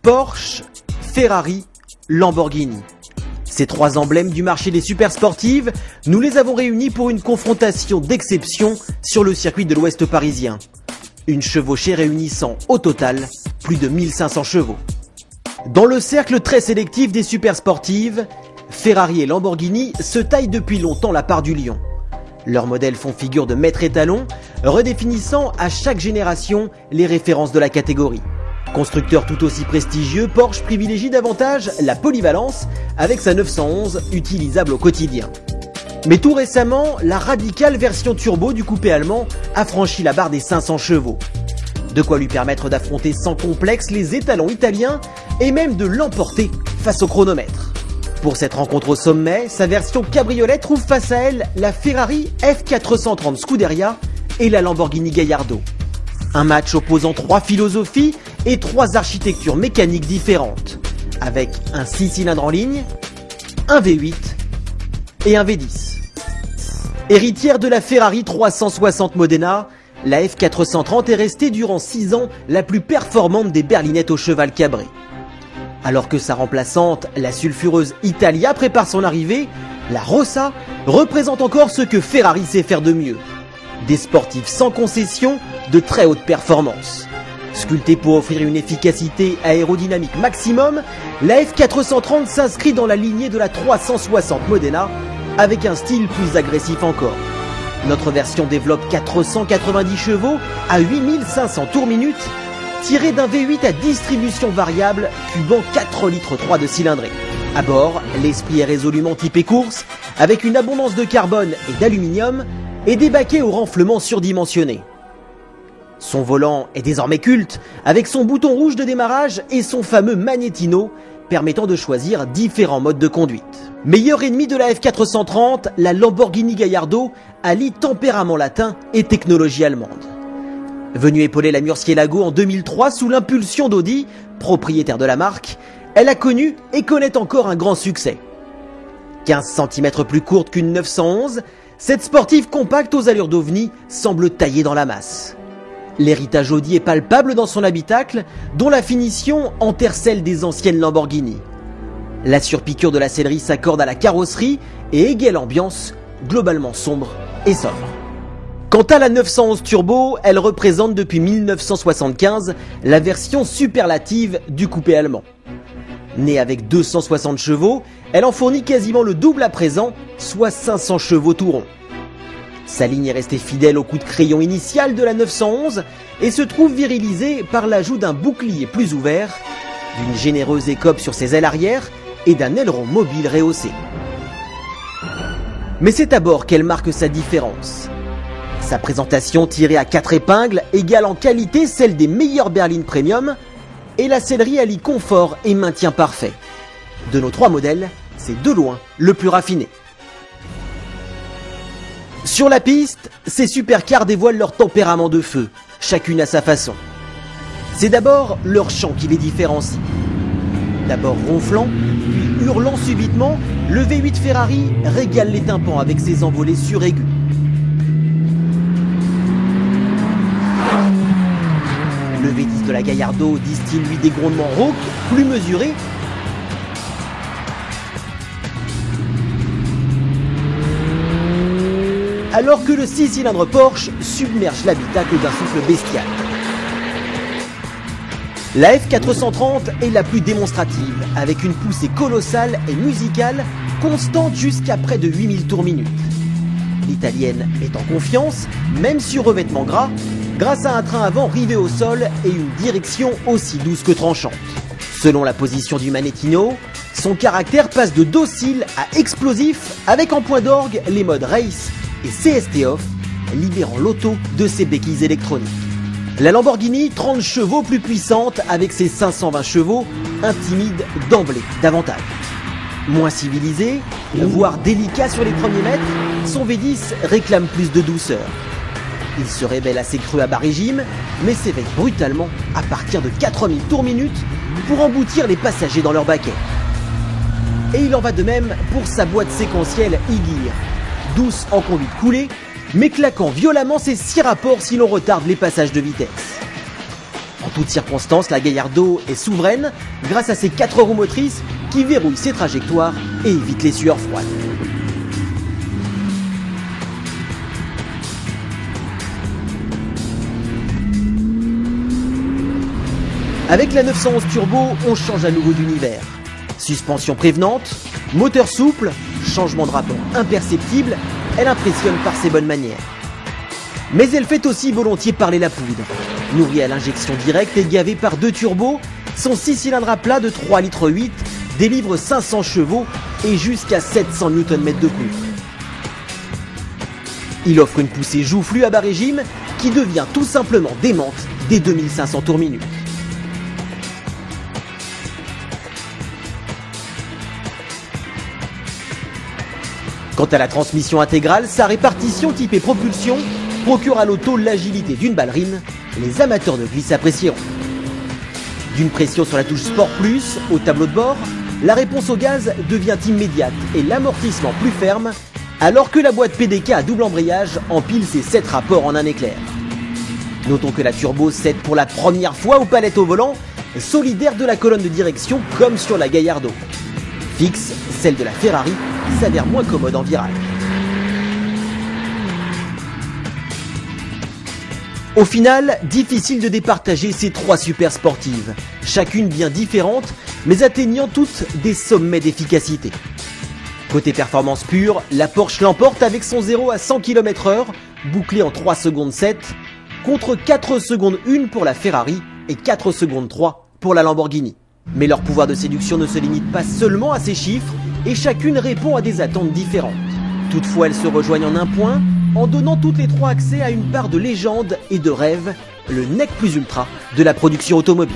Porsche, Ferrari, Lamborghini. Ces trois emblèmes du marché des supersportives, nous les avons réunis pour une confrontation d'exception sur le circuit de l'Ouest parisien. Une chevauchée réunissant au total plus de 1500 chevaux. Dans le cercle très sélectif des supersportives, Ferrari et Lamborghini se taillent depuis longtemps la part du lion. Leurs modèles font figure de maître étalon, redéfinissant à chaque génération les références de la catégorie. Constructeur tout aussi prestigieux, Porsche privilégie davantage la polyvalence avec sa 911 utilisable au quotidien. Mais tout récemment, la radicale version turbo du coupé allemand a franchi la barre des 500 chevaux. De quoi lui permettre d'affronter sans complexe les étalons italiens et même de l'emporter face au chronomètre. Pour cette rencontre au sommet, sa version cabriolet trouve face à elle la Ferrari F430 Scuderia et la Lamborghini Gallardo. Un match opposant trois philosophies et trois architectures mécaniques différentes, avec un 6 cylindres en ligne, un V8 et un V10. Héritière de la Ferrari 360 Modena, la F430 est restée durant 6 ans la plus performante des berlinettes au cheval cabré. Alors que sa remplaçante, la sulfureuse Italia, prépare son arrivée, la Rossa représente encore ce que Ferrari sait faire de mieux. Des sportifs sans concession, de très haute performance. Sculptée pour offrir une efficacité aérodynamique maximum, la F430 s'inscrit dans la lignée de la 360 Modena, avec un style plus agressif encore. Notre version développe 490 chevaux à 8500 tours minute, tiré d'un V8 à distribution variable, cubant 4,3 litres de cylindrée. À bord, l'esprit est résolument typé course, avec une abondance de carbone et d'aluminium, et des baquets au renflement surdimensionné. Son volant est désormais culte, avec son bouton rouge de démarrage et son fameux magnétino, permettant de choisir différents modes de conduite. Meilleur ennemi de la F430, la Lamborghini Gallardo allie tempérament latin et technologie allemande. Venue épauler la Murcielago en 2003 sous l'impulsion d'Audi, propriétaire de la marque, elle a connu et connaît encore un grand succès. 15 cm plus courte qu'une 911, cette sportive compacte aux allures d'ovni semble taillée dans la masse. L'héritage Audi est palpable dans son habitacle, dont la finition enterre celle des anciennes Lamborghini. La surpiqûre de la sellerie s'accorde à la carrosserie et égaye l'ambiance, globalement sombre et sobre. Quant à la 911 Turbo, elle représente depuis 1975 la version superlative du coupé allemand. Née avec 260 chevaux, elle en fournit quasiment le double à présent, soit 500 chevaux tout rond. Sa ligne est restée fidèle au coup de crayon initial de la 911 et se trouve virilisée par l'ajout d'un bouclier plus ouvert, d'une généreuse écope sur ses ailes arrière et d'un aileron mobile rehaussé. Mais c'est à bord qu'elle marque sa différence. Sa présentation tirée à 4 épingles égale en qualité celle des meilleures berlines premium et la sellerie allie confort et maintien parfait. De nos trois modèles, c'est de loin le plus raffiné. Sur la piste, ces supercars dévoilent leur tempérament de feu, chacune à sa façon. C'est d'abord leur chant qui les différencie. D'abord ronflant, puis hurlant subitement, le V8 Ferrari régale les tympans avec ses envolées suraigus. Le V10 de la Gallardo distille lui des grondements rauques, plus mesurés, alors que le 6 cylindres Porsche submerge l'habitacle d'un souffle bestial. La F430 est la plus démonstrative, avec une poussée colossale et musicale, constante jusqu'à près de 8000 tours minute. L'italienne est en confiance, même sur revêtement gras, grâce à un train avant rivé au sol et une direction aussi douce que tranchante. Selon la position du magnétino, son caractère passe de docile à explosif, avec en point d'orgue les modes Race et CST Off, libérant l'auto de ses béquilles électroniques. La Lamborghini, 30 chevaux plus puissante avec ses 520 chevaux, intimide d'emblée davantage. Moins civilisé, voire délicat sur les premiers mètres, son V10 réclame plus de douceur. Il se révèle assez creux à bas régime, mais s'éveille brutalement à partir de 4000 tours minute pour emboutir les passagers dans leur baquet. Et il en va de même pour sa boîte séquentielle e-Gear, douce en conduite coulée, mais claquant violemment ses 6 rapports si l'on retarde les passages de vitesse. En toutes circonstances, la Gallardo est souveraine grâce à ses 4 roues motrices qui verrouillent ses trajectoires et évitent les sueurs froides. Avec la 911 Turbo, on change à nouveau d'univers. Suspension prévenante, moteur souple, changement de rapport imperceptible, elle impressionne par ses bonnes manières. Mais elle fait aussi volontiers parler la poudre. Nourrie à l'injection directe et gavée par 2 turbos, son 6 cylindres à plat de 3,8 litres délivre 500 chevaux et jusqu'à 700 Nm de couple. Il offre une poussée joufflue à bas régime qui devient tout simplement démente dès 2500 tours minute. Quant à la transmission intégrale, sa répartition typée propulsion procure à l'auto l'agilité d'une ballerine. Les amateurs de glisse apprécieront. D'une pression sur la touche Sport Plus au tableau de bord, la réponse au gaz devient immédiate et l'amortissement plus ferme, alors que la boîte PDK à double embrayage empile ses 7 rapports en un éclair. Notons que la Turbo cède pour la première fois aux palettes au volant, solidaire de la colonne de direction comme sur la Gallardo. Fixe, celle de la Ferrari s'avère moins commode en virage. Au final, difficile de départager ces 3 super sportives, chacune bien différente, mais atteignant toutes des sommets d'efficacité. Côté performance pure, la Porsche l'emporte avec son 0 à 100 km/h, bouclé en 3 secondes 7, contre 4 secondes 1 pour la Ferrari et 4 secondes 3 pour la Lamborghini. Mais leur pouvoir de séduction ne se limite pas seulement à ces chiffres, et chacune répond à des attentes différentes. Toutefois, elles se rejoignent en un point, en donnant toutes les 3 accès à une part de légende et de rêve, le nec plus ultra de la production automobile.